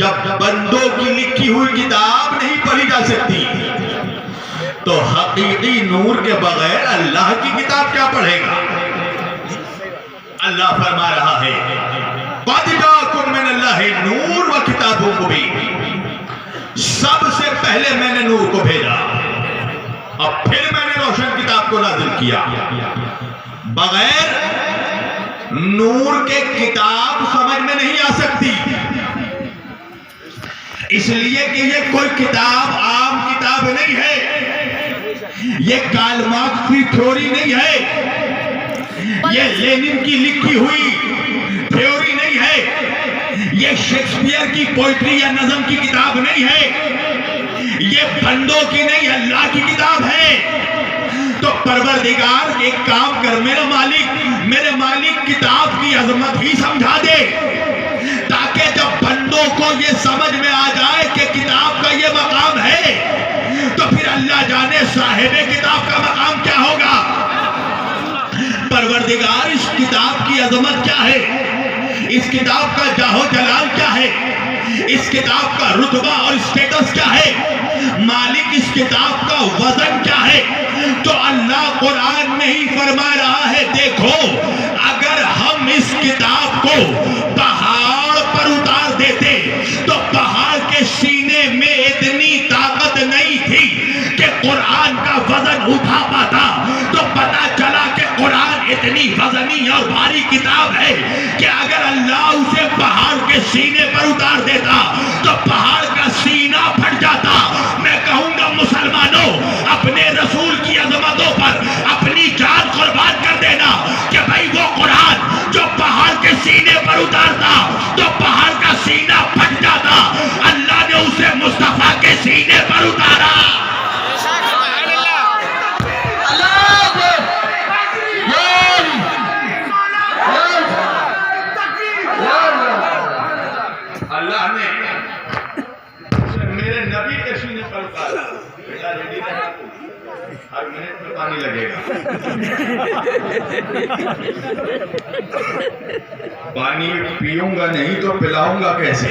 जब बंदों की लिखी हुई किताब नहीं पढ़ी जा सकती तो हकीकी नूर के बगैर अल्लाह की किताब क्या पढ़ेगा। अल्लाह फरमा रहा है नूर व किताबों को भी सबसे पहले मैंने नूर को भेजा, अब फिर मैंने रोशन किताब को नाज़िल किया। बगैर नूर के किताब समझ में नहीं आ सकती, इसलिए कि ये कोई किताब आम किताब नहीं है, ये कार्ल मार्क्स की थ्योरी नहीं है, ये लेनिन की लिखी हुई थ्योरी नहीं है, ये शेक्सपियर की पोइट्री या नज़म की किताब नहीं है, ये बंदों की नहीं अल्लाह की किताब है। तो परवरदिगार एक काम कर मेरे मालिक किताब की अजमत ही समझा दे, ताकि जब बंदों को ये समझ में आ जाए कि किताब का ये मकाम है तो फिर अल्लाह जाने साहिबे किताब का मकाम क्या होगा। परवरदिगार इस किताब की अजमत क्या है, इस किताब का जाहो जलाल क्या है, इस किताब का रुतबा और स्टेटस क्या है, मालिक इस किताब का वजन क्या है। तो अल्लाह कुरान में ही फरमा रहा है, देखो अगर हम इस किताब को पहाड़ पर उतार देते तो पहाड़ के सीने में इतनी ताकत नहीं थी कि कुरान का वजन उठा पाता। तो पता चला कि कुरान इतनी वजनी और भारी किताब है कि अगर अल्लाह उसे पहाड़ के सीने पर उतार देता तो पहाड़ का सीना फट जाता। मैं कहूंगा मुसलमानों, अपने रसूल की अजमतों पर अपनी जान कुर्बान कर देना कि भाई वो कुरान जो पहाड़ के सीने पर उतारता तो पहाड़ का सीना फट जाता, अल्लाह ने उसे मुस्तफा के सीने पर उतारा। अल्लाह ने मेरे नबी के सीने पर उतारा। बेटा रेडी रहना, हर मिनट में पानी लगेगा। पानी पीऊंगा नहीं तो पिलाऊंगा कैसे।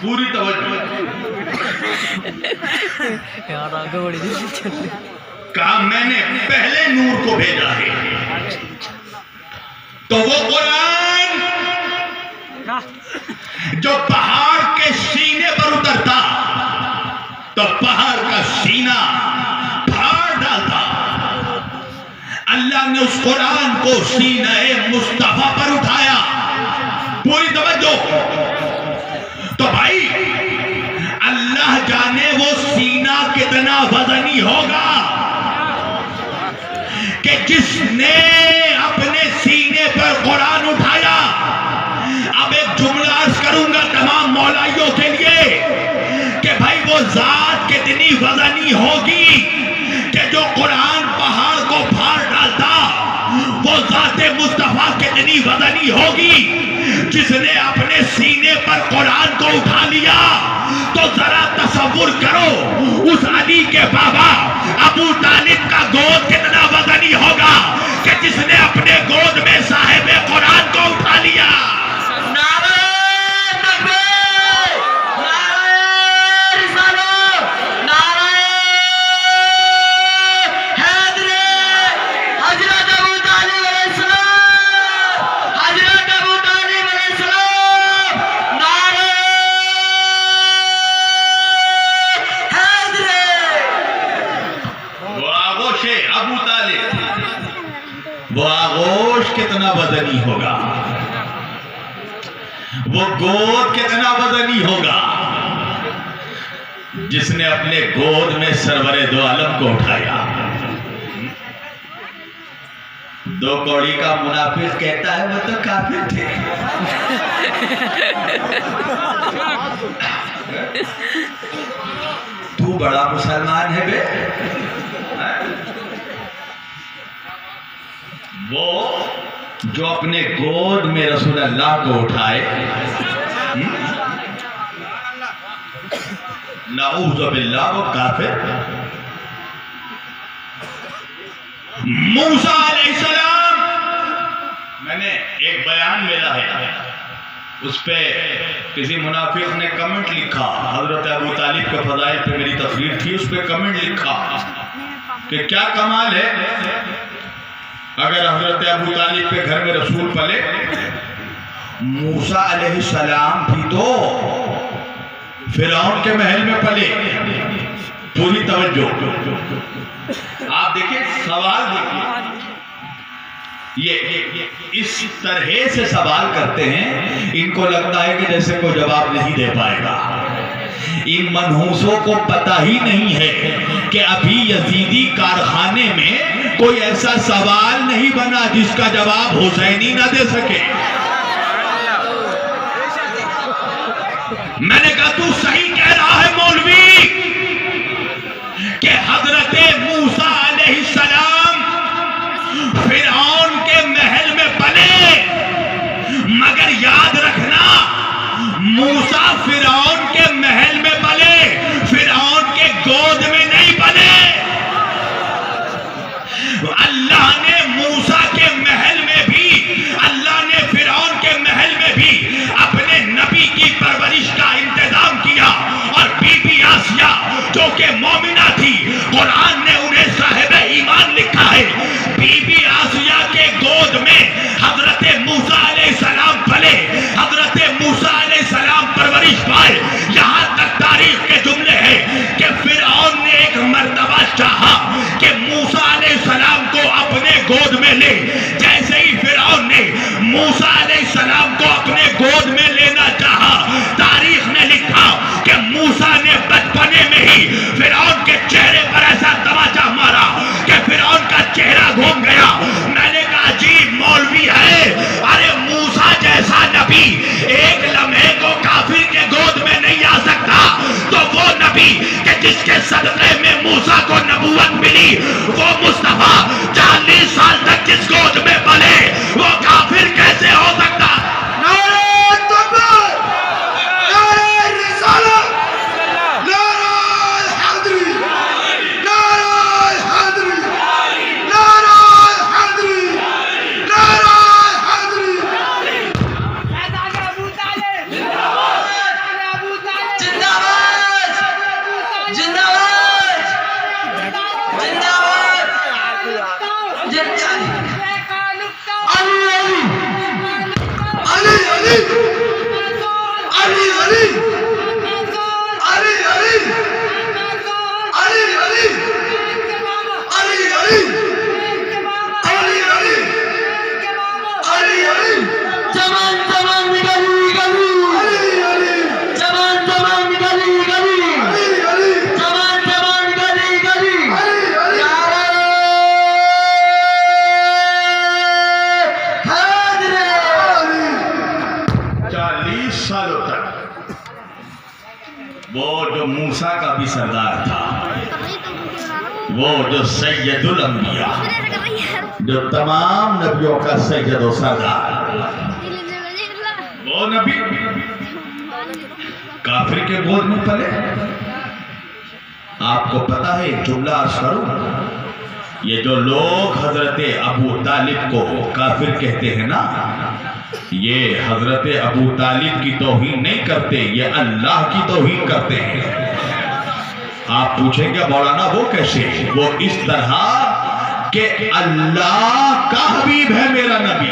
पूरी तवज्जो। कहा मैंने पहले नूर को भेजा है, तो वो कुरान जो पहाड़ के सीने पर उतरता तो पहाड़ का सीना फाड़ डालता। अल्लाह ने उस कुरान को सीने मुस्तफा पर उठाया। पूरी तवज्जो। तो भाई अल्लाह जाने वो सीना कितना वजनी होगा कि जिसने अपने सीने पर कुरान उठाया। अब एक जुमला अर्ज करूंगा तमाम मौलाइयों के लिए कि भाई वो जात कितनी वजनी होगी कि जो कुरान पहाड़ को फाड़ डालता, वो जाते मुस्तफा कितनी वजनी होगी जिसने अपने सीने पर कुरान को उठा लिया। तो जरा तसव्वुर करो उस अली के बाबा अबू तालिब का गोद कितना वजनी होगा कि जिसने अपने गोद में साहिबे कुरान को उठा लिया। अबू तालिब वो आगोश कितना वजनी होगा, वो गोद कितना वजनी होगा जिसने अपने गोद में सरवरे दो आलम को उठाया। दो कौड़ी का मुनाफिक कहता है वो तो काफिर थे। तू बड़ा मुसलमान है बे। वो जो अपने गोद में रसूल अल्लाह को उठाए, नाऊज़ु बिल्लाह, वो काफिर। मूसा अलैहिस्सलाम, मैंने एक बयान मेरा है उस पे किसी मुनाफिक ने कमेंट लिखा, हजरत अबू तालिब के फजाइल पे मेरी तस्वीर थी, उस पे कमेंट लिखा कि क्या कमाल है अगर हजरत अबू तालिब के घर में रसूल पले, मूसा अलैहिस्सलाम भी तो फिरौन के महल में पले। पूरी तवज्जो, आप देखिए सवाल देखिए, ये इस तरह से सवाल करते हैं, इनको लगता है कि जैसे कोई जवाब नहीं दे पाएगा। इन मनहूसों को पता ही नहीं है कि अभी यजीदी कारखाने में कोई ऐसा सवाल नहीं बना जिसका जवाब हुसैनी ना दे सके। मैंने कहा तू सही कह रहा है मौलवी कि हजरत मूसा अलैहिस्सलाम फिरौन के महल में पले, मगर याद रखना मूसा फिरौन के महल में पले, फिरौन के गोद में नहीं पले। अल्लाह ने मूसा के महल में भी, अल्लाह ने फिरौन के महल में भी अपने नबी की परवरिश का इंतजाम किया। और बीबी आसिया जो कि मोमिना थी, कुरान ने उन्हें साहिब ईमान लिखा है। बीबी आसिया के गोद में हजरत मूसा अलैहिस्सलाम पले, हजरत मूसा अलैहिस्सलाम परवरिश पाए। यहां तक तारीख के जुमले हैं कि फिरौन ने एक मर्तबा चाहा कि मूसा अलैहिस्सलाम को अपने गोद में ले। जैसे ही फिरौन ने मूसा अलैहिस्सलाम को अपने गोद में लेना चाहा, तारीख ने लिखा कि मूसा ने बचपने में ही फिरौन के चेहरे पर ऐसा तमाचा मारा कि फिरौन का चेहरा घूम गया। मैंने कहा अजीब मौलवी है, अरे मूसा जैसा नबी एक लम्हे को काफिर के गोद में नहीं आ सकता, तो वो नबी कि जिसके सदक़े में मूसा को नबूवत मिली, वो मुस्तफा 40 साल तक जिस गोद में पले, वो काफिर कैसे हो सकता? मूसा का भी सरदार था, वो जो सैयदुल अंबिया, जो तमाम नबियों का सैयद और सरदार, वो नबी काफिर के गोद में पले। आपको पता है, एक जुमला अर्ज करूं, ये जो लोग हजरत अबू तालिब को काफिर कहते हैं ना, ये हजरत अबू तालिब की तौहीन नहीं करते, ये अल्लाह की तौहीन करते हैं। आप पूछेंगे मौलाना वो कैसे? वो इस तरह के अल्लाह का हबीब है मेरा नबी।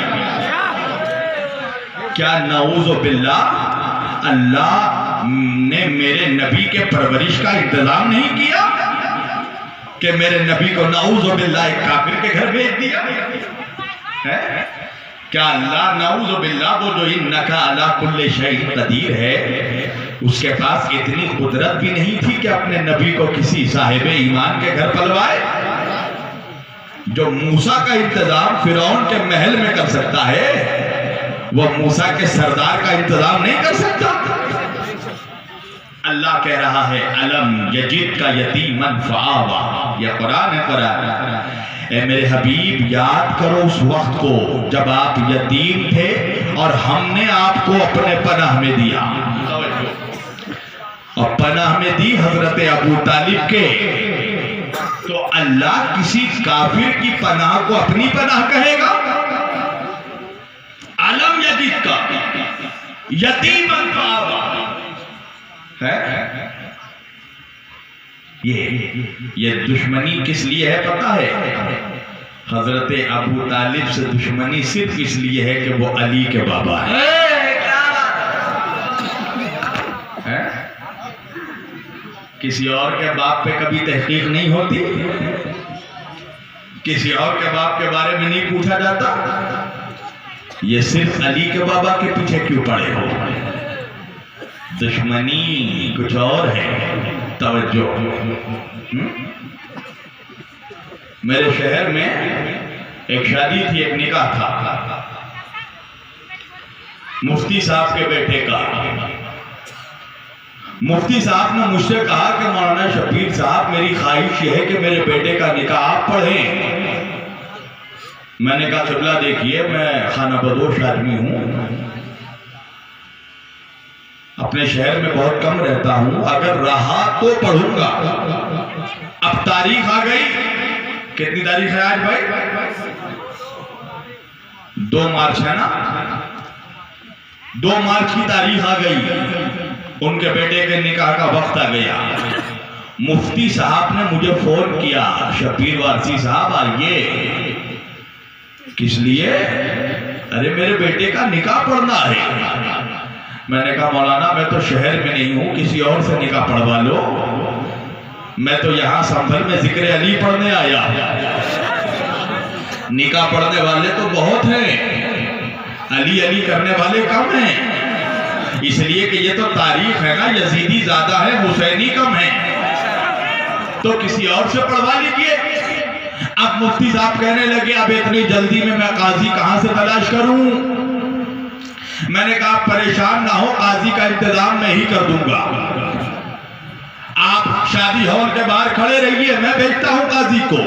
क्या नऊज़ु बिल्लाह अल्लाह ने मेरे नबी के परवरिश का इंतजाम नहीं किया कि मेरे नबी को नऊज़ु बिल्लाह एक काफिर के घर भेज दिया है? क्या अल्लाह नऊज़ु बिल्लाह वो जो इन्नका अला कुल्लि शैइन कदीर है, उसके पास इतनी कुदरत भी नहीं थी कि अपने नबी को किसी साहिब ईमान के घर पलवाए? जो मूसा का इंतजाम फिरौन के महल में कर सकता है, वो मूसा के सरदार का इंतजाम नहीं कर सकता। अल्लाह कह रहा है अलम यजिद का यतीमन फआवा, यह कुरान है। कुरान ए मेरे हबीब, याद करो उस वक्त को जब आप यतीम थे और हमने आपको अपने पनाह में दिया। और पनाह में दी हजरत अबू तालिब के, तो अल्लाह किसी काफिर की पनाह को अपनी पनाह कहेगा? अलम यजिद का यतीमन फआवा है। ये दुश्मनी किस लिए है पता है? हजरत अबू तालिब से दुश्मनी सिर्फ इसलिए है कि वो अली के बाबा है। किसी और के बाप पे कभी तहकीक नहीं होती, किसी और के बाप के बारे में नहीं पूछा जाता। ये सिर्फ अली के बाबा के पीछे क्यों पड़े हो? दुश्मनी कुछ और है। तवज्जो। मेरे शहर में एक शादी थी, एक निकाह था मुफ्ती साहब के बेटे का। मुफ्ती साहब ने मुझसे कहा कि मौलाना शबीर साहब, मेरी ख्वाहिश यह है कि मेरे बेटे का निकाह आप पढ़ें। मैंने कहा क़िबला देखिए, मैं खाना बदोश आदमी हूं, अपने शहर में बहुत कम रहता हूं, अगर रहा तो पढ़ूंगा। अब तारीख आ गई, कितनी तारीख है आज भाई? 2 मार्च है ना? 2 मार्च की तारीख आ गई, उनके बेटे के निकाह का वक्त आ गया। मुफ्ती साहब ने मुझे फोन किया, शबीर वारसी साहब आइए। किस लिए? अरे मेरे बेटे का निकाह पढ़ना है। मैंने कहा मौलाना, मैं तो शहर में नहीं हूं, किसी और से निकाह पढ़वा लो। मैं तो यहां संभल में जिक्र अली पढ़ने आया। निकाह पढ़ने वाले तो बहुत हैं, अली अली करने वाले कम हैं। इसलिए कि ये तो तारीख है ना, यजीदी ज्यादा है, हुसैनी कम है, तो किसी और से पढ़वा लीजिए। अब मुफ्ती साहब कहने लगे अब इतनी जल्दी में मैं काजी कहां से तलाश करूं? मैंने कहा परेशान ना हो, काजी का इंतजाम मैं ही कर दूंगा, आप शादी हॉल के बाहर खड़े रहिए, मैं भेजता हूं काजी को।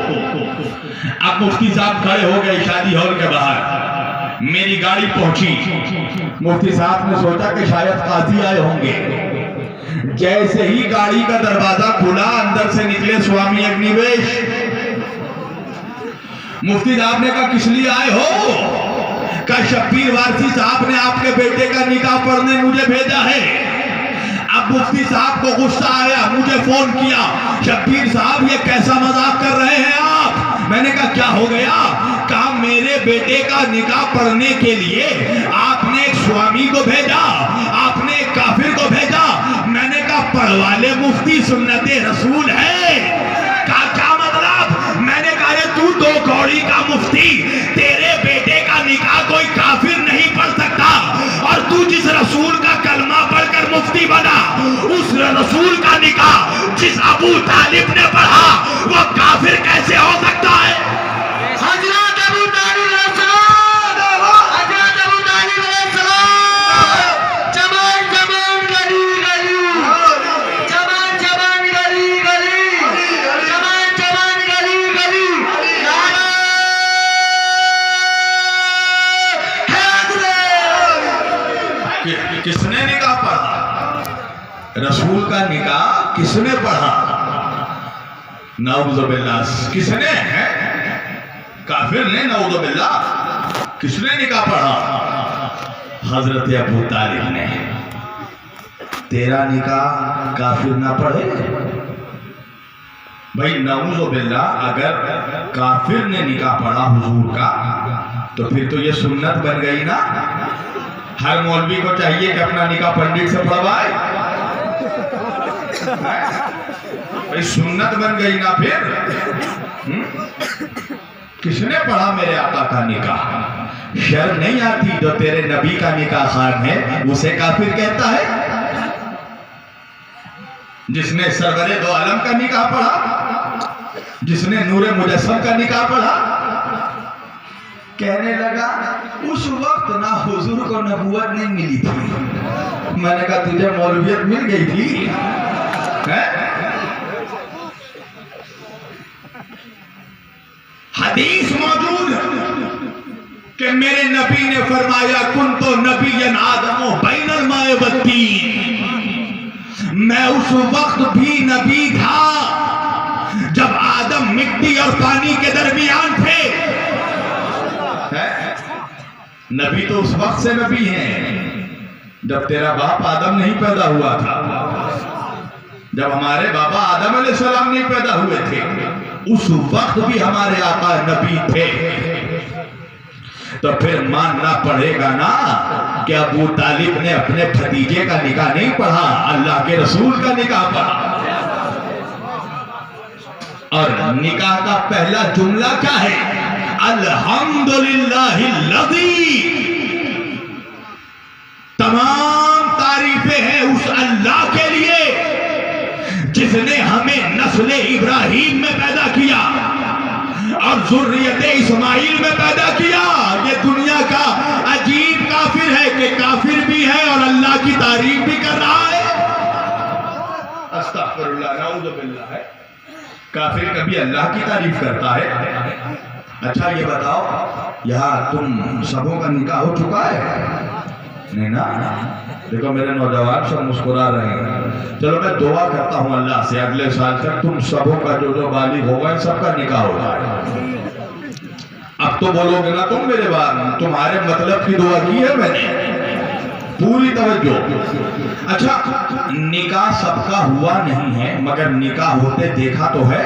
अब मुफ्ती साहब खड़े हो गए शादी हॉल के बाहर, मेरी गाड़ी पहुंची। मुफ्ती साहब ने सोचा कि शायद काजी आए होंगे। जैसे ही गाड़ी का दरवाजा खुला, अंदर से निकले स्वामी अग्निवेश। मुफ्ती साहब ने कहा किस लिए आए हो? कहा शबीर वारसी साहब ने आपके बेटे का निकाह पढ़ने मुझे भेजा है। अब मुफ्ती साहब को गुस्सा आया, मुझे फोन किया, शबीर साहब ये कैसा मजाक कर रहे हैं आप? मैंने कहा क्या हो गया? कहा मेरे बेटे का निकाह पढ़ने के लिए आपने एक स्वामी को भेजा, आपने एक काफिर को भेजा। मैंने कहा पढ़वा ले, मुफ्ती सुन्नते रसूल है। कहा क्या मतलब? मैंने कहा ये तू 2 कौड़ी का मुफ्ती, तेरे बेटे का निकाह कोई काफिर नहीं पढ़ सकता, और तू जिस रसूल का कलमा पढ़कर मुफ्ती बना, उस रसूल का निकाह जिस अबू तालिब ने पढ़ा वो काफिर कैसे हो सकता है? हजरत अबू तालिब जबान जबान गली गली, जबान जबान गली गली, जबान जबान गली गली। किसने निकाह पढ़ा? रसूल का निकाह किसने पढ़ा? नाउज़ुबिल्लाह। किसने? काफिर ने। नाउज़ुबिल्लाह। किसने निकाह पढ़ा? हजरत अबू तालिब ने। तेरा निकाह काफिर ना पढ़े? भाई नाउज़ुबिल्लाह, अगर काफिर ने निकाह पढ़ा हुजूर का, तो फिर तो ये सुन्नत बन गई ना। हर मौलवी को चाहिए कि अपना निकाह पंडित से पढ़वाए। भाई सुन्नत बन गई ना फिर। किसने पढ़ा मेरे आका का निकाह? शर्म नहीं आती जो तेरे नबी का निकाह खान है उसे काफिर कहता है? जिसने सरवरे दो आलम का निकाह पढ़ा, जिसने नूरे मुजस्सम का निकाह पढ़ा। कहने लगा उस वक्त ना हुजूर को नबूवत नहीं मिली थी। मैंने कहा तुझे मौलवियत मिल गई थी है? हदीस मौजूद कि मेरे नबी ने फरमाया कुन तो नबीयन आदमो बैनल माए वत्तीन। मैं उस वक्त भी नबी था जब आदम मिट्टी और पानी के दरमियान थे। नबी तो उस वक्त से नबी हैं जब तेरा बाप आदम नहीं पैदा हुआ था, जब हमारे बाबा आदम अलैहिस्सलाम नहीं पैदा हुए थे, उस वक्त भी हमारे आका नबी थे। तो फिर मानना पड़ेगा ना कि अबू तालिब ने अपने भतीजे का निकाह नहीं पढ़ा, अल्लाह के रसूल का निकाह पढ़ा। और निकाह का पहला जुमला क्या है? अल्हम्दुलिल्लाहिल्लज़ी, तमाम तारीफें हैं उस अल्लाह के लिए जिसने हमें नस्ल इब्राहिम में पैदा किया और ज़ुर्रियत इस्माइल में पैदा किया। ये दुनिया का अजीब काफिर है कि काफिर भी है और अल्लाह की तारीफ भी कर रहा है। अस्तगफिरुल्लाह, नऊज़ु बिल्लाह है। काफिर कभी अल्लाह की तारीफ करता है? अच्छा ये बताओ, यहाँ तुम सबों का निकाह हो चुका है? नहीं ना? देखो मेरे नौजवान सब मुस्कुरा रहे हैं। चलो मैं दुआ करता हूँ अल्लाह से अगले साल तक तुम सबों का जो जो बालिग होगा इन सबका निकाह होगा। अब तो बोलोगे ना तुम मेरे बाद, तुम्हारे मतलब की दुआ की है मैंने, पूरी तवज्जो। अच्छा, निकाह सबका हुआ नहीं है मगर निकाह होते देखा तो है।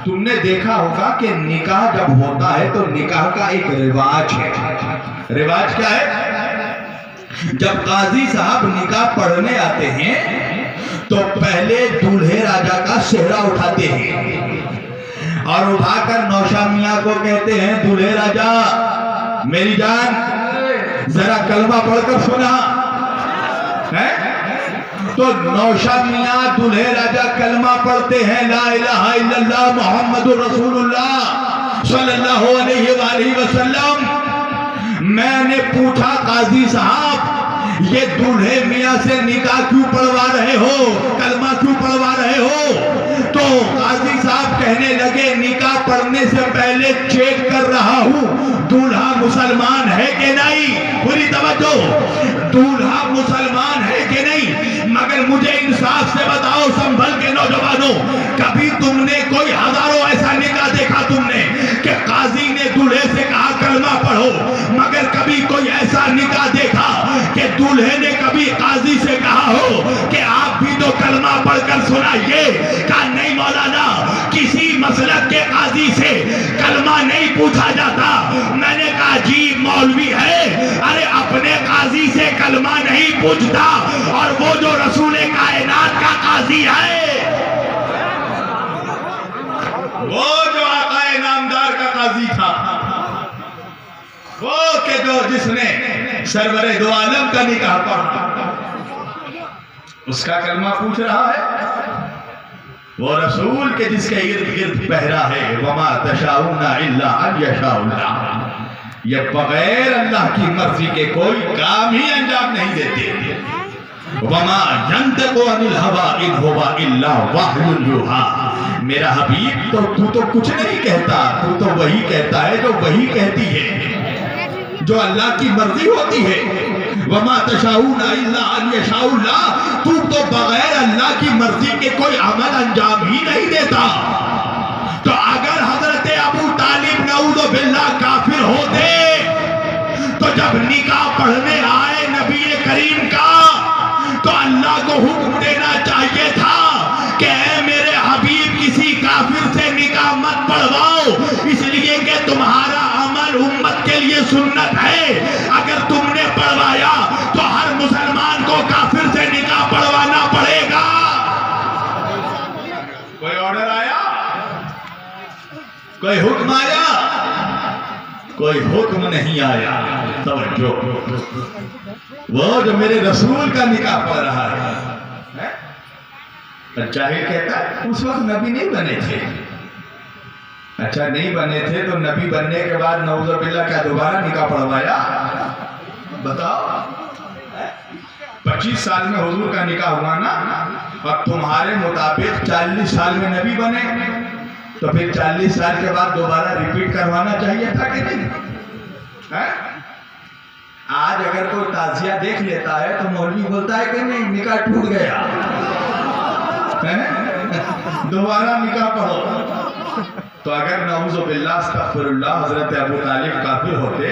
तुमने देखा होगा कि निकाह जब होता है तो निकाह का एक रिवाज है। रिवाज क्या है? जब काजी साहब निकाह पढ़ने आते हैं तो पहले दूल्हे राजा का सेहरा उठाते हैं और उठाकर नौशा मियाँ को कहते हैं, दूल्हे राजा मेरी जान जरा कलमा पढ़कर सुना है। तो नौशा मियाँ दूल्हे राजा कलमा पढ़ते हैं, ला इलाहा इल्लल्लाह मुहम्मदुर रसूलुल्लाह सल्लल्लाहु अलैहि वसल्लम। मैंने पूछा, काजी साहब ये दूल्हे मियाँ से निकाह क्यों पढ़वा रहे हो, कलमा क्यों पढ़वा रहे हो? तो काजी साहब कहने लगे, निकाह पढ़ने से पहले चेक कर रहा हूँ दूल्हा मुसलमान है कि नहीं। पूरी तवज्जो, दूल्हा मुसलमान है कि नहीं। मगर मुझे इंसाफ से बताओ संभल के नौजवानों, कभी तुमने कोई हजारों ऐसा निकाह देखा तुमने कि काजी ने दूल्हे से कहा कलमा पढ़ो, मगर कभी कोई ऐसा निकाह देखा कि दूल्हे ने कभी काजी से कहा हो कि आप भी तो कलमा पढ़कर सुनाइए? कहा नहीं मौलाना, किसी मसलक के काजी से कलमा नहीं पूछा जाता। मैंने कहा जी मौलवी है, अरे अपने काजी से कलमा नहीं पूछता और वो जो रसूल कायनात का काजी है, वो जो आकाए नामदार का काजी था, वो के जो जिसने सरवरे दो आलम का निकाह पढ़ा, उसका कलमा पूछ रहा है। वो रसूल के जिसके इर्द गिर्द पहरा है, वमा तशाउना इल्ला अन यशाउल्लाह, ये बगैर अल्लाह की मर्जी के कोई काम ही अंजाम नहीं देते। वमा यंतकु अनिल हवा इन हुवा इल्ला वह्युन युहा, मेरा हबीब तो तू तो कुछ नहीं कहता, तू तो वही कहता है जो वही कहती है, जो अल्लाह की मर्जी होती है। वमा तशाउना इल्ला अन यशाउल्लाह, तू तो बगैर अल्लाह की मर्जी के कोई अमल अंजाम ही नहीं देता। तो अगर हजरत अबू तालिब नऊज़ु बिल्लाह काफिर होते तो जब निकाह पढ़ने आए नबी करीम का तो अल्लाह को हुक्म देना चाहिए था कि मेरे हबीब किसी काफिर से निकाह मत पढ़वाओ, इसलिए कि तुम्हारा अमल उम्मत के लिए सुन्नत है। अगर तुमने पढ़वाया तो हर मुसलमान को काफिर से निकाह पढ़वाना पड़ेगा। कोई ऑर्डर आया, कोई हुक्म आया? कोई हुक्म नहीं आया। तवज्जो, वो जो मेरे रसूल का निकाह पढ़ रहा है, जाहिर कहता है उस वक्त नबी नहीं बने थे। अच्छा नहीं बने थे तो नबी बनने के बाद नऊज़ु बिल्लाह क्या दोबारा निकाह पढ़वाया? बताओ। 25 साल में हुजूर का निकाह हुआ ना, और तुम्हारे मुताबिक 40 साल में नबी बने, तो फिर 40 साल के बाद दोबारा रिपीट करवाना चाहिए था कि नहीं? है? आज अगर कोई ताजिया देख लेता है तो मौलवी बोलता है कि नहीं निकाह टूट गया, दोबारा निकाह पढ़ो। तो अगर नऊज़ुबिल्लाह अस्तग़फिरुल्लाह हजरत अबू तालिब काफिर होते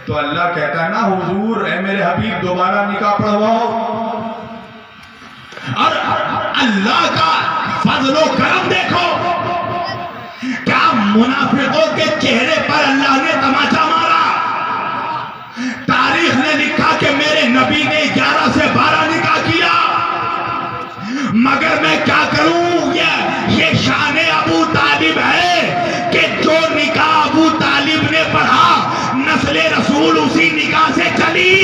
तो अल्लाह कहता ना हुजूर ए मेरे हबीब दोबारा निकाह पढ़वाओ। और अल्लाह का फजलो करम देखो, क्या मुनाफिकों के चेहरे पर अल्लाह ने तमाचा मारा। तारीख ने लिखा कि मेरे नबी ने 11 से 12 निकाह किया, मगर मैं क्या करूं, ये शान अबू तालिब है कि जो निकाह अबू तालिब ने पढ़ा नस्ले रसूल उसी निकाह से चली।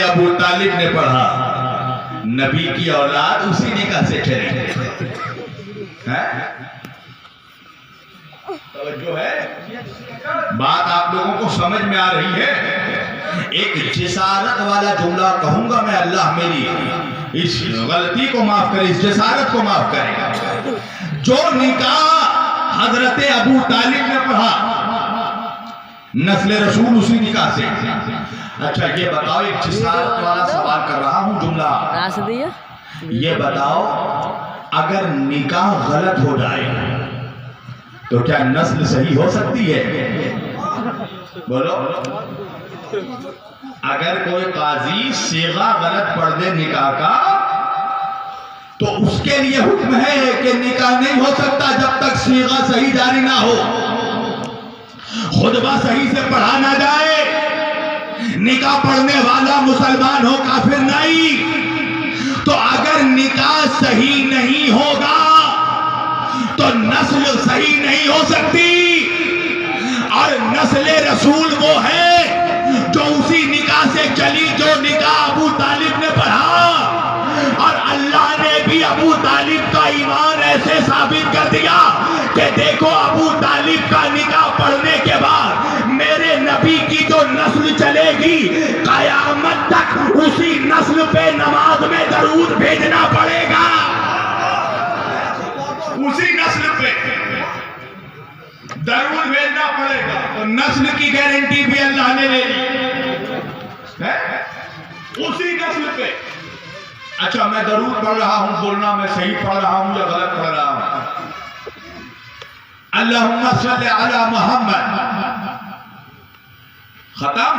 अबू तालिब ने पढ़ा नबी की औलाद उसी निकाह से चली है। जो है बात आप लोगों को समझ में आ रही है। एक जिसारत वाला जुमला कहूंगा मैं, अल्लाह मेरी इस गलती को माफ करे, इस जिसारत को माफ करेगा। जो निकाह हजरत अबू तालिब ने पढ़ा नस्ल रसूल उसी निकाह से। अच्छा ये बताओ, एक जिसारत वाला सवाल कर रहा हूं, जुमला ये बताओ, अगर निकाह गलत हो जाए तो क्या नस्ल सही हो सकती है? बोलो। अगर कोई काजी सीगा गलत पढ़ दे निकाह का तो उसके लिए हुक्म है कि निकाह नहीं हो सकता जब तक सीगा सही जारी ना हो, खुतबा सही से पढ़ा ना जाए, निकाह पढ़ने वाला मुसलमान हो काफिर नहीं। तो अगर निकाह सही नहीं होगा तो नस्ल सही नहीं हो सकती। और नस्ल रसूल वो है जो उसी निकाह से चली जो निकाह अबू तालिब ने पढ़ा। और अल्लाह ने भी अबू तालिब का ईमान ऐसे साबित कर दिया कि देखो अबू तालिब का निकाह पढ़ने के बाद मेरे नबी की जो नस्ल चलेगी कयामत तक उसी नस्ल पे नमाज में दरूद भेजना पड़ेगा। उसी नस्ल पे दरूद भेजना पड़ेगा। तो नस्ल की गारंटी भी अल्लाह ने ले ली है उसी नस्ल पे। अच्छा मैं दरूद पढ़ रहा हूं, बोलना मैं सही पढ़ रहा हूं या गलत पढ़ रहा हूं? अल्लाहुम्मा सल्ली अला मुहम्मद, खत्म,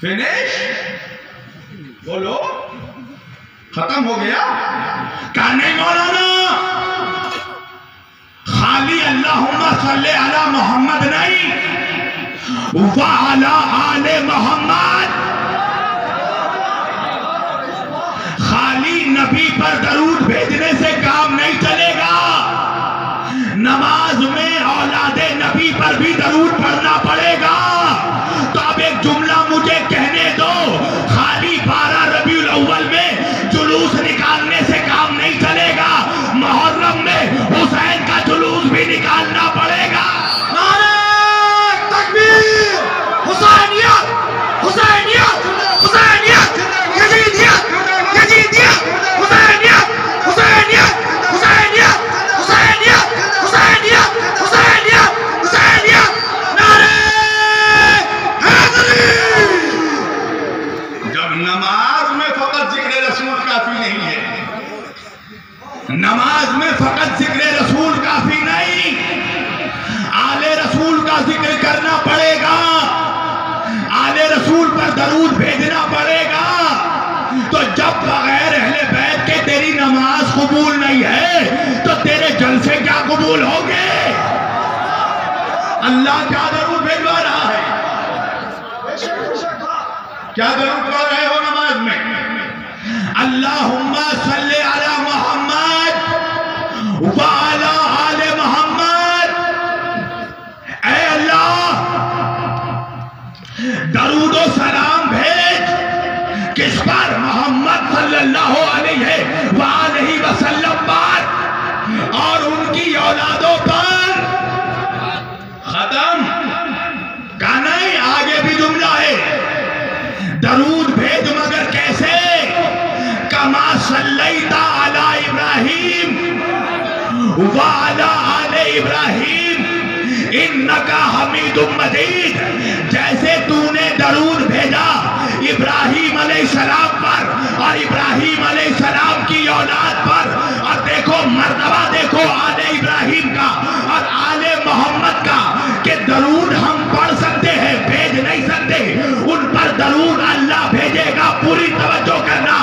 फिनिश, बोलो खत्म हो गया। क्या नहीं मौलाना, खाली अल्लाहुम्मा सल्ली अला मुहम्मद नहीं, व अला आले मोहम्मद। खाली नबी पर दरूद भेजने से काम नहीं चलेगा, नमाज में औलादे नबी पर भी दरूद पढ़ना पड़ेगा। तो अब एक जुमला मुझे कहने दो, खाली 12 रबीउल अव्वल में जुलूस निकालने से काम नहीं चलेगा, मुहर्रम में हुसैन का जुलूस भी निकालना पड़ेगा। नारे तकबीर, हुसैनियत, हुसैनियत, हुसैनियत, यजीदियत, यजीदियत, हुसैनियत, हुसैनियत, हुसैनियत, हुसैनियत, हुसैनियत, हुसैनियत, हुसैनियत, नारे हैदरी। जब नमाज में फकत जिक्र रसूल काफी नहीं है, नमाज में फकत जिक्र रसूल काफी नहीं, आले रसूल का जिक्र करना पड़ेगा, आले रसूल पर दरूद भेजना पड़ेगा। तो जब बगैर अहले बैत के तेरी नमाज कबूल नहीं है तो तेरे जलसे क्या कबूल होंगे? अल्लाह क्या दरूद भेजवा रहा है? क्या दरूद पढ़ रहे हो नमाज में? अल्लाहुम्मा सल्ली अला मुहम्मद व अला आले मोहम्मद। ऐ अल्लाह दरूद व सलाम भेज किस पर? मोहम्मद सल्लल्लाहु अलैहि वसल्लम पर और उनकी औलादों पर। खत्म। कहा नहीं, आगे भी जुमला है, दरूद भेज मगर कैसे? कमा सल्लैता अला इब्राहिम व अला आले इब्राहिम इन्नका हमीदुम मजीद। जैसे तूने दरूद भेजा इब्राहिम अलैहिस्सलाम पर और इब्राहिम अलैहिस्सलाम की औलाद पर, और देखो मर्तबा देखो आले इब्राहिम का और आले मोहम्मद का कि दरूद हम पढ़ सकते हैं, भेज नहीं सकते। उन पर दरूद अल्लाह भेजेगा, पूरी तवज्जो करना।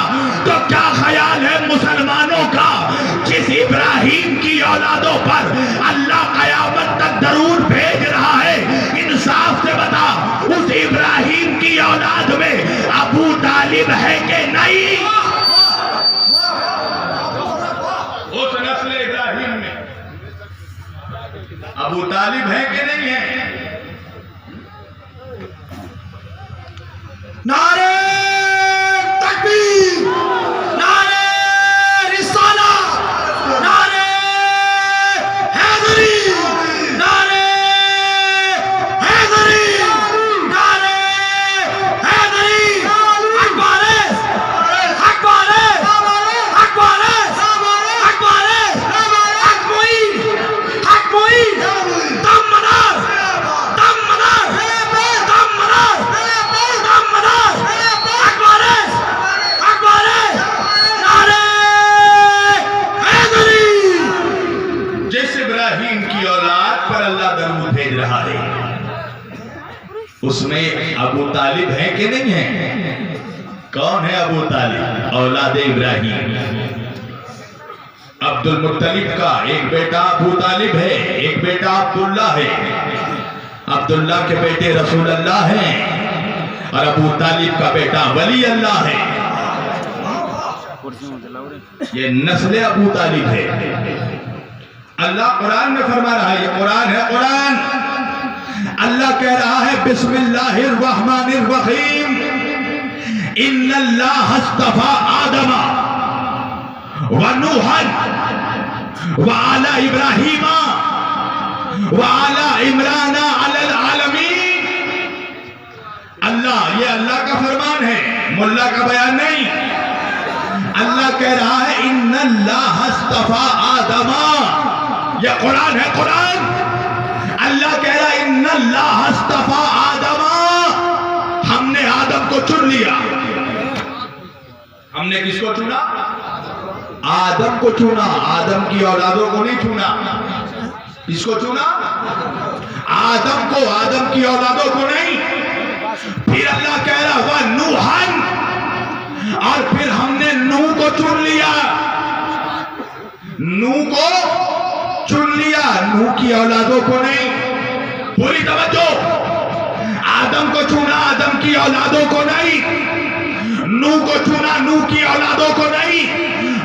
तो क्या ख्याल है मुसलमानों का, जिस इब्राहिम की औलादों पर अल्लाह कयामत तक दरूद भेज रहा है, इंसाफ से बता उस इब्राहिम की औलाद में अबू तालिब है कि नहीं? उस नस्ल इब्राहिम में अबू तालिब है कि नहीं है? नारे तकबीर, नारे रिसाला, नारे हैदरी, नारे हैदरी, नारे हैदरी। अकबारे अकबारे अकबारे अकबारे अकमुई अकमुई दम मनार दम मनार दम मनार दम मनार अकबारे अकबारे नारे हैदरी। जिस इब्राहिम की औलाद पर अल्लाह दरूद भेज रहा है, उसमें अबू तालिब है कि नहीं है? कौन है अबू तालिब? औलाद इब्राहिम। अब्दुल मुत्तलिब का एक बेटा अबू तालिब है, एक बेटा अब्दुल्ला है। अब्दुल्ला के बेटे रसूल अल्लाह हैं और अबू तालिब का बेटा वली अल्लाह है। ये नस्ल अबू तालिब है। अल्लाह कुरान में फरमा रहा है, ये कुरान है, कुरान अल्लाह कह रहा है बिस्मिल्लाहिर रहमानिर रहीम इन्नल्लाह अस्तफा आदम व नूहन व आला इब्राहीमा व आला इमराना अलल आलमीन। अल्लाह, ये अल्लाह का फरमान है, मुल्ला का बयान नहीं। अल्लाह कह रहा है इन्नल्लाह अस्तफा आदमा, ये कुरान है, कुरान। अल्लाह कह रहा है इन्नल्लाह अस्तफा आदमा, हमने आदम को चुन लिया। हमने किसको चुना? आदम को चुना, आदम की औलादों को नहीं चुना। किसको चुना? आदम को, आदम की औलादों को नहीं। फिर अल्लाह कह रहा वह नूहन, और फिर हमने नूह को चुन लिया, नूह को चुन लिया, नूह की औलादों को नहीं। पूरी तवज्जो, आदम को चुना, आदम की औलादों को नहीं। नूह को चुना, नूह की औलादों को नहीं।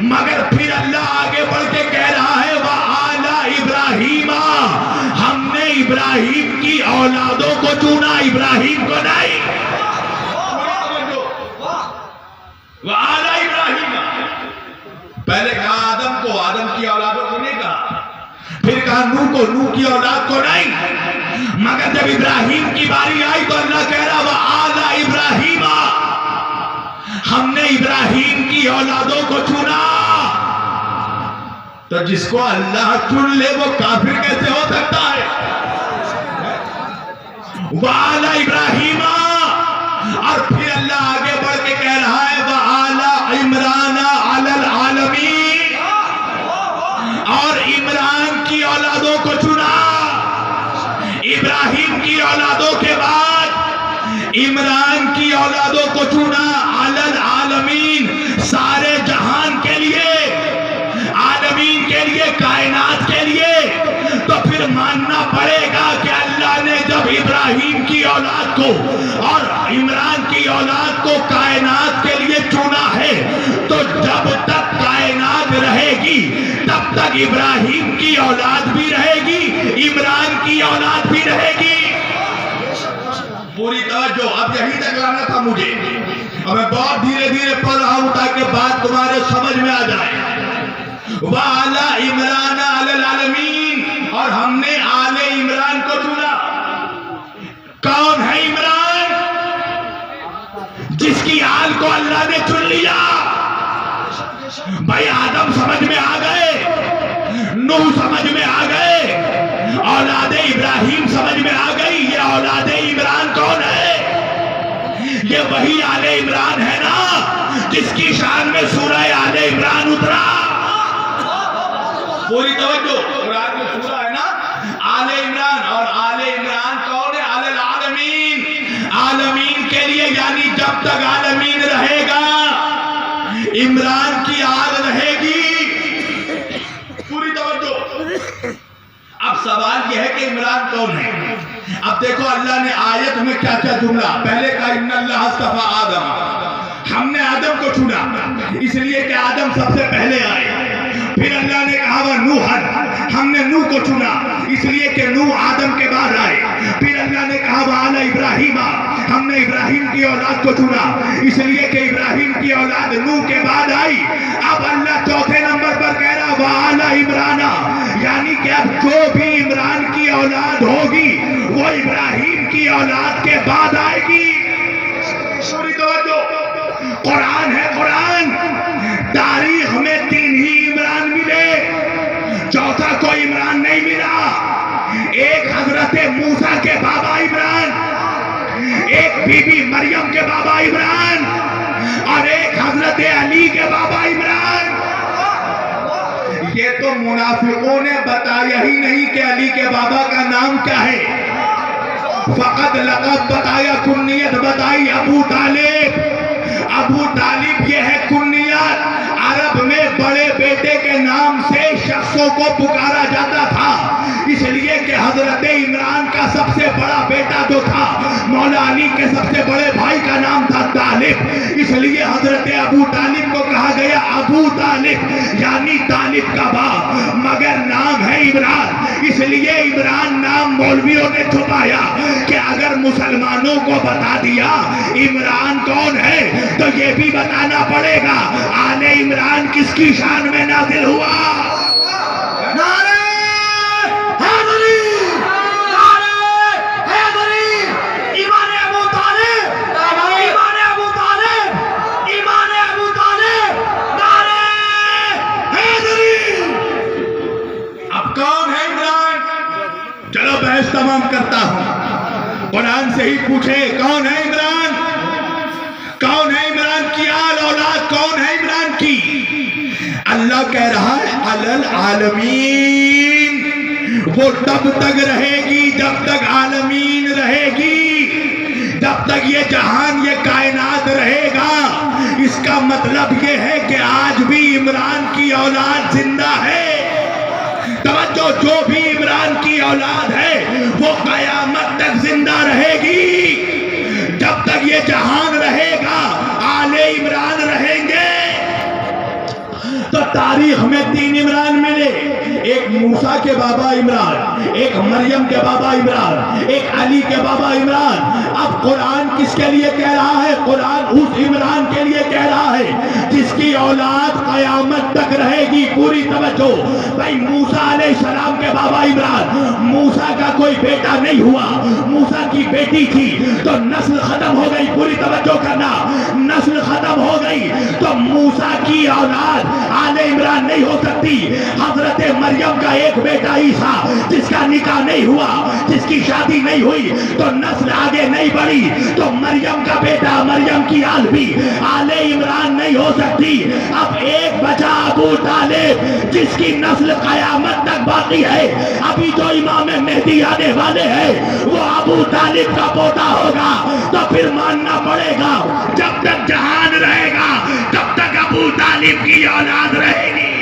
मगर फिर अल्लाह आगे बढ़ के कह रहा है वह आला इब्राहीमा, हमने इब्राहिम की औलादों को चुना, इब्राहिम को नहीं। वह आला इब्राहीमा, पहले कहा आदम को, आदम की औलादों को नहीं कहा। फिर कहा नूह को, नूह की औलाद को नहीं। मगर जब इब्राहिम की बारी आई तो अल्लाह कह रहा वह आला इब्राहीमा, हमने इब्राहिम की औलादों को चुना। तो जिसको अल्लाह चुन ले वो काफिर कैसे हो सकता है? वाला इब्राहीमा, और फिर अल्लाह आगे बढ़ के कह रहा है वाला इमराना अलल आलमीन, और इमरान की औलादों को चुना। इब्राहिम की औलादों के बाद इमरान की औलादों को चुना, अलल आलमीन, सारे जहान के लिए, आलमीन के लिए, कायनात के लिए। तो फिर मानना पड़ेगा कि अल्लाह ने जब इब्राहिम की औलाद को और इमरान की औलाद को कायनात के लिए चुना है, तो जब तक कायनात रहेगी तब तक इब्राहिम की औलाद भी रहेगी, इमरान की औलाद भी रहेगी। पूरी तवज्जो, अब यहीं तक लाना था मुझे। और मैं बहुत धीरे धीरे पढ़ रहा हूं ताकि बात तुम्हारे समझ में आ जाए। वाला इमरान अलल आलमीन, और हमने आले इमरान को चुना। कौन है इमरान? जिसकी आल को अल्लाह ने चुन लिया। भाई आदम समझ में आ गए, नूह समझ में आ गए, औलादे इब्राहिम समझ में आ गई। ये औलादे इमरान कौन है? ये वही आले इमरान है ना जिसकी शान में सूरह आले इमरान उतरा। पूरी तवज्जो, कुरान में सूरह है ना आले इमरान, और आले इमरान कौन है? अलल आलमीन, आलमीन के लिए, यानी जब तक आलमीन रहेगा इमरान की आल रहेगी। पूरी तवज्जो। अब सवाल यह है कि इमरान कौन है? अब देखो अल्लाह ने आयत में क्या क्या जुमला, पहले कहा इन्नल्लाह अस्तफा आदम, हमने आदम को चुना इसलिए कि आदम सबसे पहले आए। फिर अल्लाह ने कहा वह नूह, हमने नूह को चुना इसलिए कि नूह आदम के बाद आए। फिर अल्लाह ने कहा वाला इब्राहिम, हमने इब्राहिम की औलाद को चुना इसलिए कि इब्राहिम की औलाद नूह के बाद आई। अब अल्लाह चौथे नंबर पर कह रहा वाला इमराना, यानी कि अब जो भी इमरान की औलाद होगी वो इब्राहिम की औलाद के बाद आएगी। पूरी तवज्जो, कुरान है कुरान। तारीख में 3 ही इमरान मिले, चौथा कोई इमरान नहीं मिला। एक हजरत मूसा के बाबा इमरान, एक बीबी मरियम के बाबा इमरान, और एक हजरत अली के बाबा इमरान। ये तो मुनाफिकों ने बताया ही नहीं कि अली के बाबा का नाम क्या है। फकत लक़ब बताया, कुन्नियत बताई अबू तालिब। अबू तालिब ये है कुन्नियत। अरब में बड़े बेटे के नाम से शख्सों को पुकारा जाता था, इसलिए कि हजरत इमरान का सबसे बड़ा बेटा जो था मौला अली के सबसे बड़े भाई का नाम था तालिब, इसलिए हजरत अबू तालिब को कहा गया अबू तालिब, यानी तालिब का बाप, मगर नाम है इमरान। इसलिए इमरान नाम मौलवियों ने छुपाया कि अगर मुसलमानों को बता दिया इमरान कौन है तो ये भी बताना पड़ेगा आले इमरान किसकी शान में नाजिल हुआ। नारे हैदरी, नारे हैदरी, ईमान अबू तालिब, ईमान अबू तालिब, ईमान अबू तालिब, नारे हैदरी। अब कौन है इमरान? चलो बहस तमाम करता हूं, कुरान से ही पूछे कौन है इमरान? कौन है इमरान की आल औलाद? कौन है इमरान की? अल्लाह कह रहा है अलल आलमीन, वो तब तक रहेगी जब तक आलमीन रहेगी, जब तक ये जहान ये कायनात रहेगा। इसका मतलब ये है कि आज भी इमरान की औलाद जिंदा है। तवज्जो, जो भी इमरान की औलाद है वो कयामत तक जिंदा रहेगी। जब तक ये जहान रहेगा आले इमरान रहेंगे। तो तारीख में 3 इमरान मिले, एक मूसा के बाबा इमरान, एक मरियम के बाबा इमरान, एक अली के बाबा इमरान। अब कुरान किसके लिए कह रहा है? कुरान उस इमरान के लिए कह रहा है जिसकी औलाद कयामत तक रहेगी। पूरी तवज्जो भाई, मूसा अलैहिस्सलाम के बाबा इमरान, मूसा का कोई बेटा नहीं हुआ, मूसा की बेटी थी तो नस्ल खत्म हो गई। पूरी तवज्जो करना, नस्ल खत्म हो गई तो मूसा की औलाद आले इमरान नहीं हो सकती। हजरत मरियम का एक बेटा ईसा जिसका निकाह नहीं हुआ, जिसकी शादी नहीं हुई तो नस्ल आगे नहीं बढ़ी, तो मरियम का बेटा मरियम की आल भी आले इमरान नहीं हो सकती। अब एक बचा अबू तालिब जिसकी नस्ल कयामत तक बाकी है। अभी जो इमाम मेहदी आने वाले हैं वो अबू तालिब का पोता होगा। तो फिर मानना पड़ेगा जब तक जहान रहेगा तब तक अबू तालिब की औलाद रहेगी।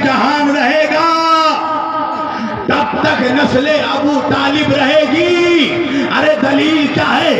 जहान रहेगा तब तक नस्ले अबू तालिब रहेगी। अरे दलील क्या है?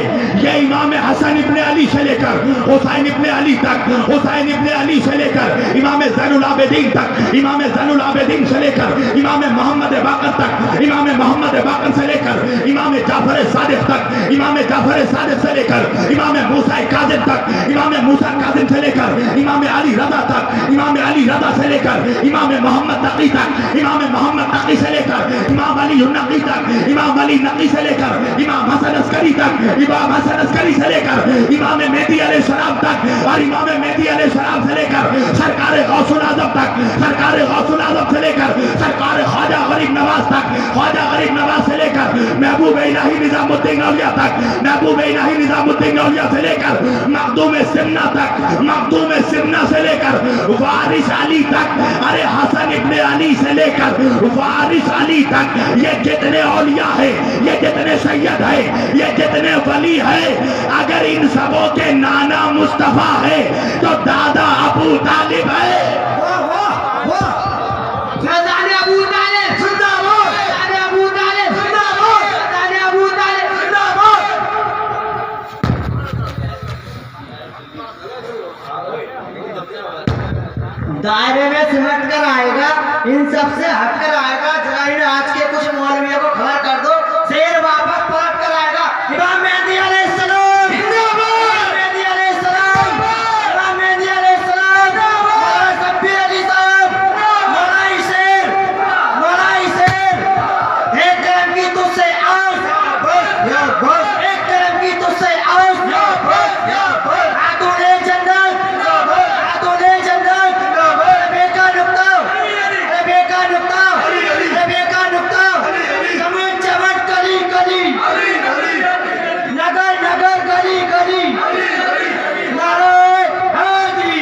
ये इमाम हसन इब्ने अली से लेकर हुसैन इब्ने अली तक, हुसैन इब्ने अली से लेकर इमाम ज़ैनुल आबिदीन तक, इमाम ज़ैनुल आबिदीन से लेकर इमाम मोहम्मद बाक़र तक, इमाम मोहम्मद बाक़र से लेकर इमाम जाफर सादिक तक, इमाम जाफर सादिक से लेकर इमाम मूसा काज़िम तक, इमाम मूसा काज़िम से लेकर इमाम अली रज़ा तक, इमाम अली रज़ा से लेकर इमाम मोहम्मद नक़ी तक, इमाम मोहम्मद नक़ी से लेकर इमाम अली नक़ी तक, इमाम अली नक़ी से लेकर इमाम हसन अस्करी तक, इमाम हसन अस्करी से लेकर इमाम मेहदी अलैहिस्सलाम तक, और इमाम मेहदी अलैहिस्सलाम से लेकर सरकार गौसुल आज़म तक, सरकार गौसुल आज़म से लेकर सरकार ख्वाजा गरीब नवाज तक, ख्वाजा गरीब नवाज से लेकर महबूब इलाही निज़ामुद्दीन औलिया तक, महबूब इलाही निज़ामुद्दीन औलिया से लेकर मखदूम सिमना तक, मखदूम सिमना से लेकर वारिस अली तक, अरे हसन इब्ने अली से लेकर वारिस अली तक, ये जितने औलिया है, ये जितने सैयद है, ये जितने वली है, अगर इन सबों के नाना मुस्तफा है तो दादा अबू तालिब है। दायरे में सिमट कर आएगा, इन सब से हट कर आएगा। जरा इन आज के कुछ मौलवियों को खबर कर दो, शेर वापस पलट कर आएगा। इमाम मेहदी अलैहिस्सलाम, इमाम मेहदी अलैहिस्सलाम, इमाम मेहदी अलैहिस्सलाम, मौला शब्बी अली साहब, मौला शेर, मौला शेर, एक करम की तुझसे आस, एक करम की तुझसे आस, आदुले जन्नत, आदुले जन्नत, बेका नुक्ता, बेका नुक्ता, बेका नुक्ता, चमक चमक गली गली, नगर नगर गली गली, नारे हादी।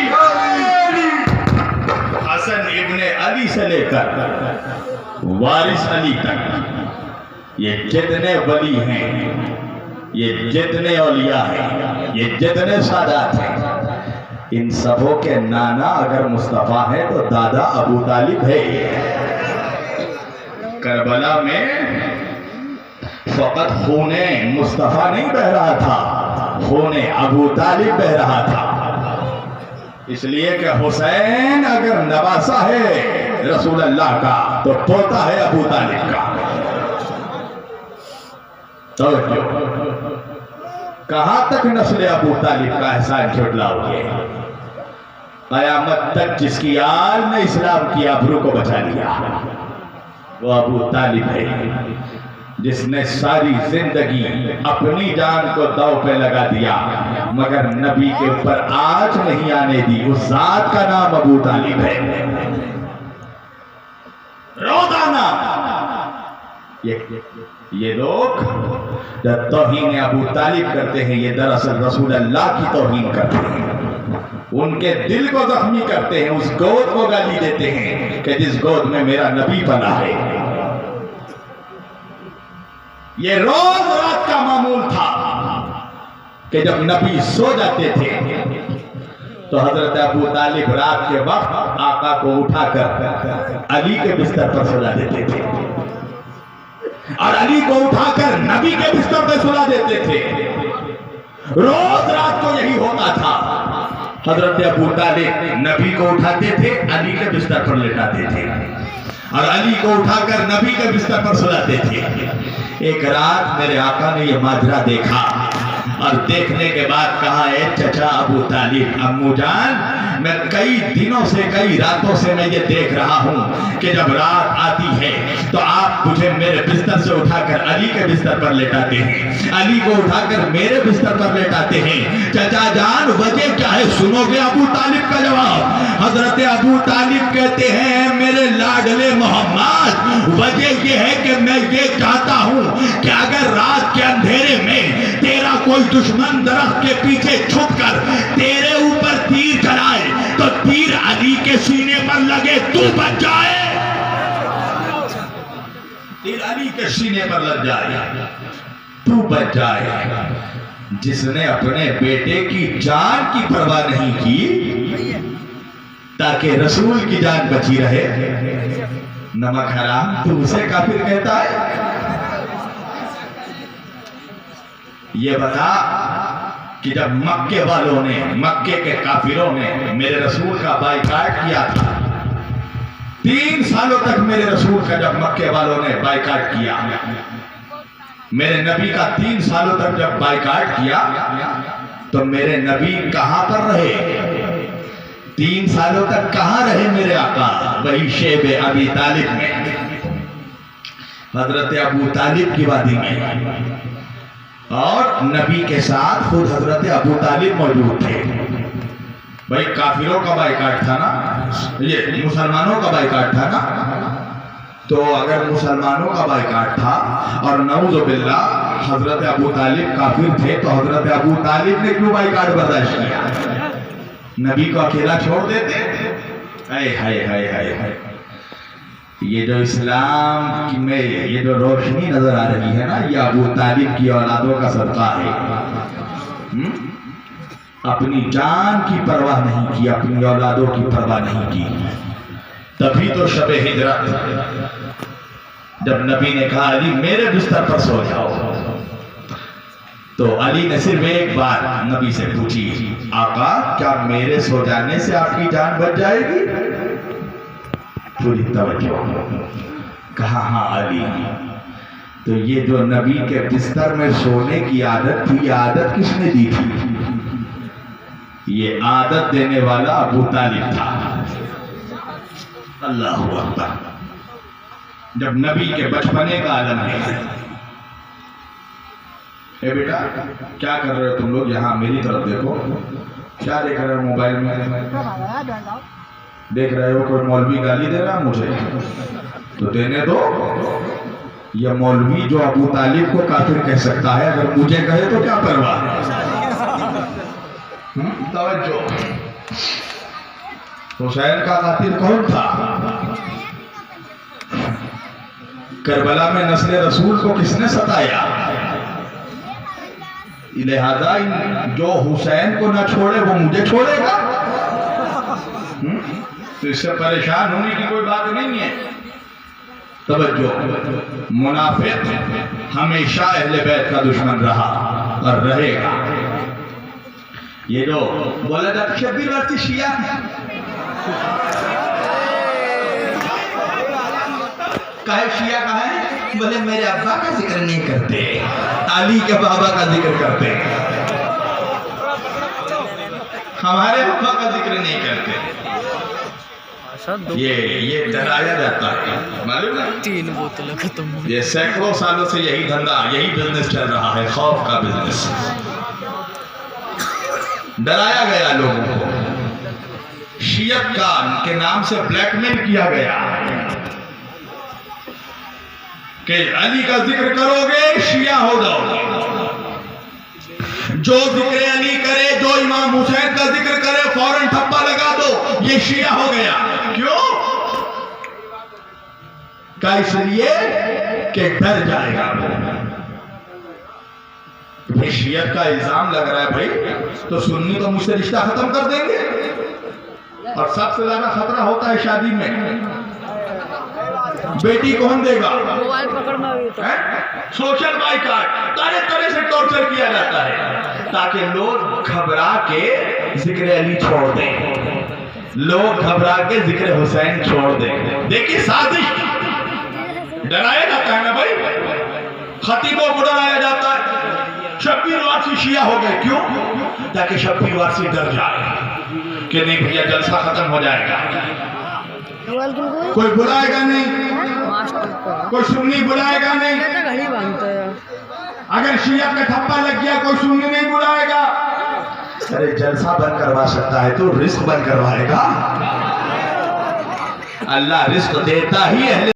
हसन इब्ने अली से लेकर वारिस अली तक, ये जितने वली हैं, ये जितने औलिया हैं, ये जितने सादात हैं, इन सबों के नाना अगर मुस्तफा है तो दादा अबू तालिब है। करबला में फकत खूने मुस्तफा नहीं बह रहा था, खूने अबू तालिब बह रहा था। इसलिए कि हुसैन अगर नवासा है रसूल अल्लाह का तो पोता है अबू तालिब का। तो कहां तक नस्ल अबू तालिब का एहसान झुटलाओगे? कयामत तक जिसकी आल ने इस्लाम की आबरू को बचा लिया वो अबू तालिब है, जिसने सारी जिंदगी अपनी जान को दांव पे लगा दिया मगर नबी के ऊपर आंच नहीं आने दी। उस जात का नाम अबू तालिब है। रोजाना ये लोग जब तौहीन अबू तालिब करते हैं, ये दरअसल रसूल अल्लाह की तौहीन करते हैं, उनके दिल को जख्मी करते हैं, उस गोद को गाली देते हैं कि जिस गोद में मेरा नबी बना है। ये रोज रात का मामूल था कि जब नबी सो जाते थे तो हजरत अबू तालिब रात के वक्त आका को उठाकर अली के बिस्तर पर सुला देते थे और अली को उठाकर नबी के बिस्तर पर सुला देते थे। रोज रात को यही होता था। हजरत अबू तालिब नबी को उठाते थे, अली के बिस्तर पर लेटाते थे और अली को उठाकर नबी के बिस्तर पर सुलाते थे। एक रात मेरे आका ने यह माजरा देखा और देखने के बाद कहा, है चचा अबू तालिब, अम्मू जान, मैं कई दिनों से कई रातों से मैं ये देख रहा हूँ कि जब रात आती है तो आप मुझे मेरे बिस्तर से उठाकर अली के बिस्तर पर लेटाते हैं, अली को उठाकर मेरे बिस्तर पर लेटाते हैं। चचा जान वजह क्या है? सुनोगे अबू तालिब का जवाब? हजरत अबू तालिब कहते हैं, मेरे लाडले मोहम्मद, वजह यह है कि मैं ये चाहता हूँ कि अगर रात के अंधेरे में तेरा कोई दुश्मन दरख्त के पीछे छुपकर तेरे ऊपर तीर चलाए तो तीर अली के सीने पर लगे, तू बच जाए। तीर अली के सीने पर लग जाए, तू बच जाए। जिसने अपने बेटे की जान की परवाह नहीं की ताकि रसूल की जान बची रहे। नमक हराम तू उसे काफिर कहता है? ये बता कि जब मक्के वालों ने, मक्के के काफिरों ने मेरे रसूल का बाइकाट किया था, 3 सालों तक मेरे रसूल का जब मक्के वालों ने बाइकाट किया, मेरे नबी का 3 सालों तक जब बाइकाट किया, तो मेरे नबी कहां पर रहे? 3 सालों तक कहां रहे मेरे आका? वही शेब अबी तालिब में, हजरत अबू तालिब की वादी में। और नबी के साथ खुद हजरत अबू तालिब मौजूद थे। भाई काफिरों का बाइकाट था ना, ये मुसलमानों का बाइकाट था ना। तो अगर मुसलमानों का बाइकाट था और नऊज़ बिल्लाह हजरत अबू तालिब काफिर थे, तो हजरत अबू तालिब ने क्यों बाइकाट बर्दाश्त किया? नबी को अकेला छोड़ देते? हाय हाय हाय हाय हाय। ये जो इस्लाम में ये जो रोशनी नजर आ रही है ना, ये अबू तालिब की औलादों का सदका है। अपनी जान की परवाह नहीं की, अपनी औलादों की परवाह नहीं की। तभी तो शबे हिजरत जब नबी ने कहा अली मेरे बिस्तर पर सो जाओ, तो अली ने सिर्फ एक बार नबी से पूछी, आका क्या मेरे सो जाने से आपकी जान बच जाएगी? पूरी तवज्जो। कहा हाँ अली। तो ये जो नबी के बिस्तर में सोने की आदत थी, ये आदत किसने दी थी? ये आदत देने वाला अबू तालिब था। अल्लाह अकबर। जब नबी के बचपने का आलम है। ए बेटा क्या कर रहे हो तुम लोग? यहाँ मेरी तरफ देखो। क्या देख रहे हो मोबाइल में? देख रहे हो कोई मौलवी गाली दे रहा मुझे? तो देने दो। यह मौलवी जो अबू तालिब को काफिर कह सकता है, अगर मुझे कहे तो क्या परवाह? तवज्जो। हुसैन का कातिल कौन था? करबला में नस्ल रसूल को किसने सताया? लिहाजा जो हुसैन को ना छोड़े वो मुझे छोड़ेगा? तो इससे परेशान होने की कोई बात नहीं है। तवज्जो। मुनाफिक हमेशा अहले बैत का दुश्मन रहा और रहेगा। ये जो बोला जाता शब्बीर वर्ती शिया, काहे शिया कहा है? बोले मेरे अब्बा का जिक्र नहीं करते, अली के बाबा का जिक्र करते, हमारे अब्बा का जिक्र नहीं करते। ये डराया जाता है, मालूम है? 3 बोतल खत्म। ये सैकड़ों सालों से यही धंधा, यही बिजनेस चल रहा है, खौफ का बिजनेस। डराया गया लोगों को, शियत का के नाम से ब्लैकमेल किया गया कि अली का जिक्र करोगे शिया हो जाओगे, जो जिक्र अली करे, जो इमाम हुसैन का जिक्र करे फौरन ठप्पा लगा दो, ये शिया हो गया। क्यों? क्या? इसलिए कि डर जाएगा वो। शियत का इल्जाम लग रहा है भाई, तो सुन्नी तो मुझसे रिश्ता खत्म कर देंगे। और सबसे ज्यादा खतरा होता है शादी में, बेटी कौन देगा? मोबाइल पकड़ना भी तो सोशल बाइकाट, तरह तरह से टॉर्चर किया जाता है ताकि लोग घबरा के जिक्र अली छोड़ दें, लोग घबरा के जिक्र हुसैन छोड़ दें। देखिए साजिश, डराया जाता है ना भाई, खतीबों को डराया जाता है। शब्बीर वारसी शिया हो गए, क्यों? ताकि शब्बीर वारसी डर जाए कि नहीं भैया जलसा खत्म हो जाएगा, कोई बुलाएगा नहीं, कोई सुन्नी बुलाएगा नहीं। घड़ी बांधता है। अगर शिया का ठप्पा लग गया कोई सुन्नी नहीं बुलाएगा। अरे जलसा बंद करवा सकता है तो रिस्क बंद करवाएगा। अल्लाह रिस्क देता ही है।